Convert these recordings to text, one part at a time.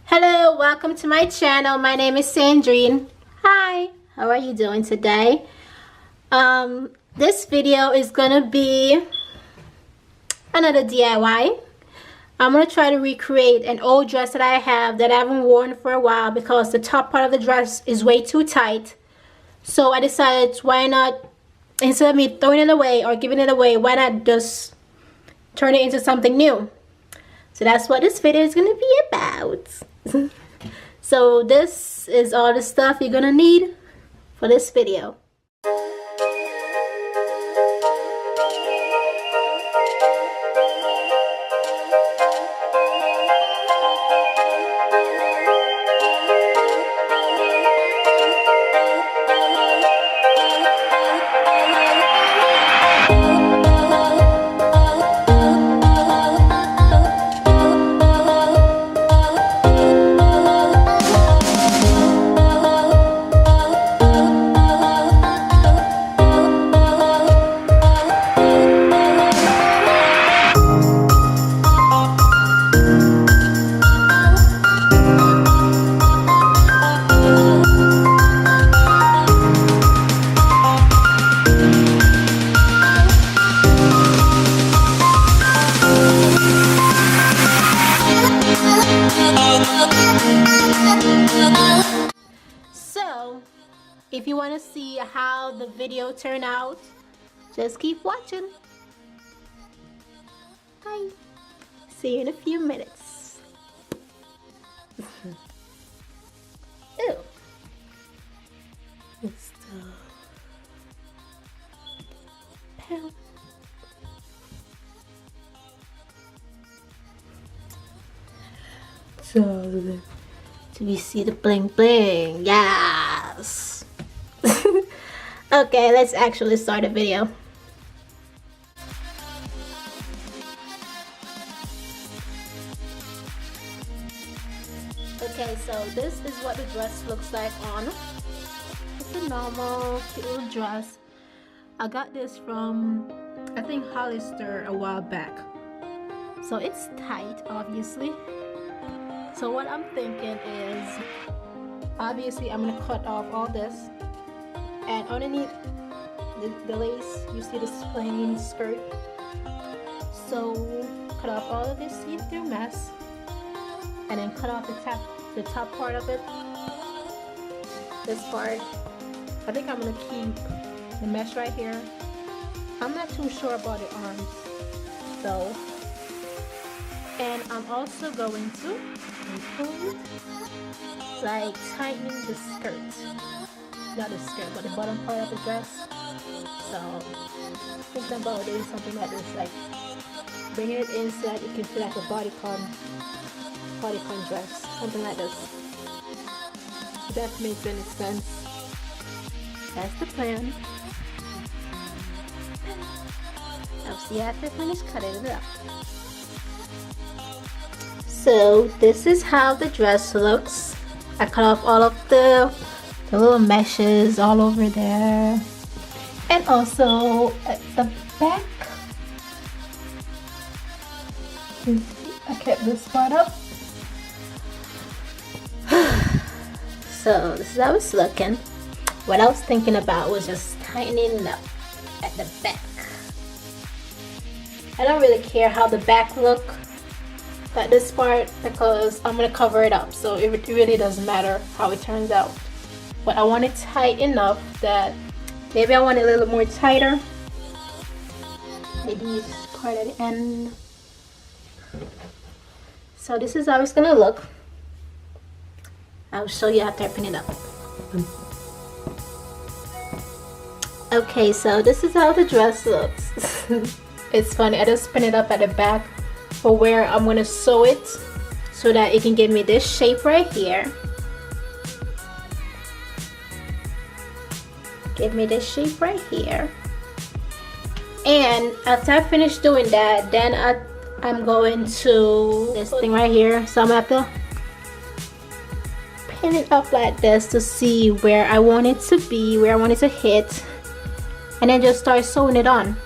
Hello, welcome to my channel. My name is Sandrine. Hi, how are you doing today? This video is gonna be another DIY. I'm gonna try to recreate an old dress that I have that I haven't worn for a while because the top part of the dress is way too tight. So I decided, why not, instead of me throwing it away or giving it away, why not just turn it into something new? So that's what this video is gonna be about. So this is all the stuff you're gonna need for this video. So, if you want to see how the video turned out, just keep watching. Bye. See you in a few minutes. Ew. It's the pound. So, do we see the bling bling? Yes. Okay, let's actually start the video. Okay, so this is what the dress looks like on. It's a normal cute little dress. I got this from, I think, Hollister a while back. So it's tight, obviously. So what I'm thinking is, obviously I'm going to cut off all this, and underneath the lace you see this plain skirt. So cut off all of this see-through mess, and then cut off the top part of it, this part. I think I'm going to keep the mesh right here. I'm not too sure about the arms though. And I'm also going to include, like, tightening the skirt. Not the skirt, but the bottom part of the dress. So, thinking about doing something like this, like bringing it in so that it can feel like a bodycon dress. Something like this. If that makes any sense. That's the plan. I'll see after I finish cutting it up. So this is how the dress looks. I cut off all of the little meshes all over there, and also at the back I kept this part up. So this is how it's looking. What I was thinking about was just tightening it up at the back. I don't really care how the back look at this part because I'm gonna cover it up, so it really doesn't matter how it turns out. But I want it tight enough that maybe I want it a little more tighter. Maybe this part at the end. So this is how it's gonna look. I'll show you after I pin it up. Okay, so this is how the dress looks. It's funny, I just pin it up at the back for where I'm gonna sew it so that it can give me this shape right here. Give me this shape right here. And after I finish doing that, then I'm going to this thing right here. So I'm gonna have to pin it up like this to see where I want it to be, where I want it to hit, and then just start sewing it on.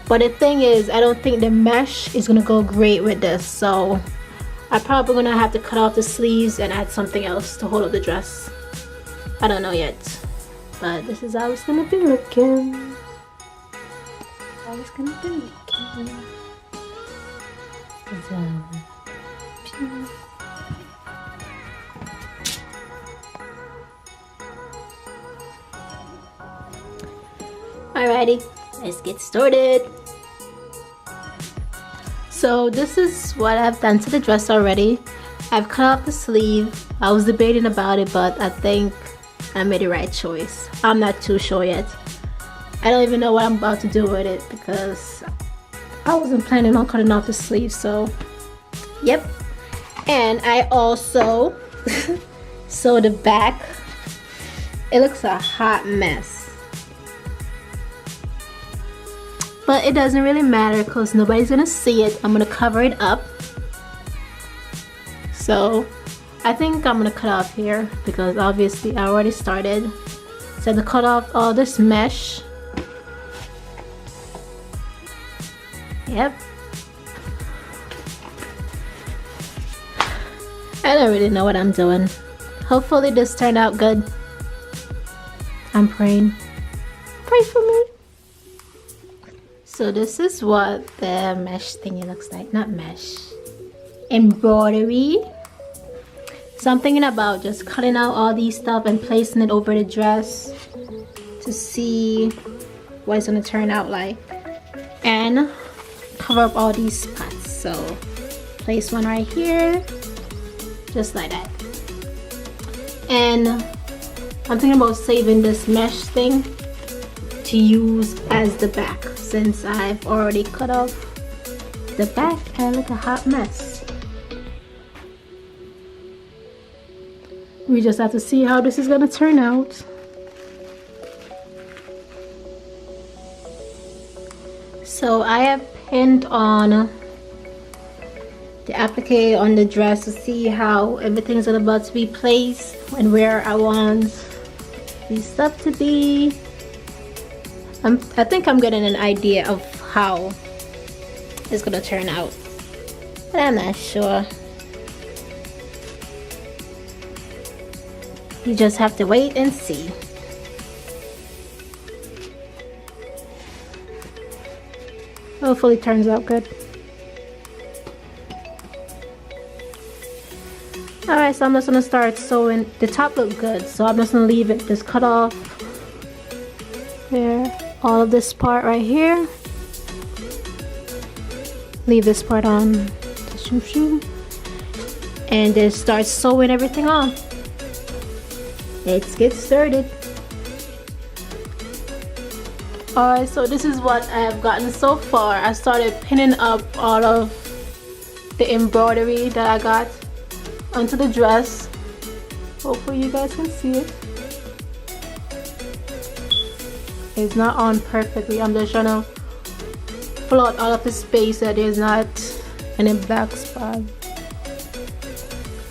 But the thing is, I don't think the mesh is gonna go great with this, so I'm probably gonna have to cut off the sleeves and add something else to hold up the dress. I don't know yet, but this is how it's gonna be looking. How it's gonna be looking. Alrighty, let's get started. So this is what I've done to the dress already. I've cut off the sleeve. I was debating about it, but I think I made the right choice. I'm not too sure yet. I don't even know what I'm about to do with it because I wasn't planning on cutting off the sleeve, so yep. And I also sewed the back. It looks a hot mess. But it doesn't really matter because nobody's gonna see it. I'm gonna cover it up. So I think I'm gonna cut off here because obviously I already started. So to cut off all this mesh. Yep. I don't really know what I'm doing. Hopefully this turned out good. I'm praying. Pray for me. So this is what the mesh thingy looks like. Not mesh. Embroidery. So I'm thinking about just cutting out all these stuff and placing it over the dress to see what it's gonna turn out like. And cover up all these spots. So place one right here. Just like that. And I'm thinking about saving this mesh thing to use as the back since I've already cut off the back and look a hot mess. We just have to see how this is gonna turn out. So I have pinned on the applique on the dress to see how everything's about to be placed and where I want these stuff to be. I think I'm getting an idea of how it's gonna turn out, but I'm not sure. You just have to wait and see. Hopefully it turns out good. Alright, so I'm just gonna start sewing. The top looked good, so I'm just gonna leave it, just cut off there, all of this part right here. Leave this part on, and then start sewing everything on. Let's get started. Alright, so this is what I have gotten so far. I started pinning up all of the embroidery that I got onto the dress. Hopefully you guys can see it. It's not on perfectly. I'm just trying to fill out all of the space that there's not any black spot.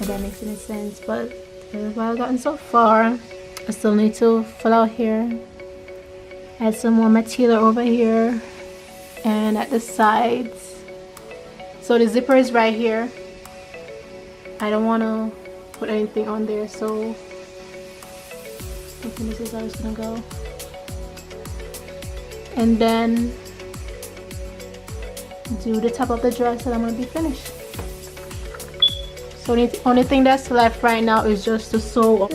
If that makes any sense, but this is what I've gotten so far. I still need to fill out here. Add some more material over here and at the sides. So the zipper is right here. I don't want to put anything on there, so I think this is how it's gonna go. And then do the top of the dress and I'm gonna be finished. So the only thing that's left right now is just to sew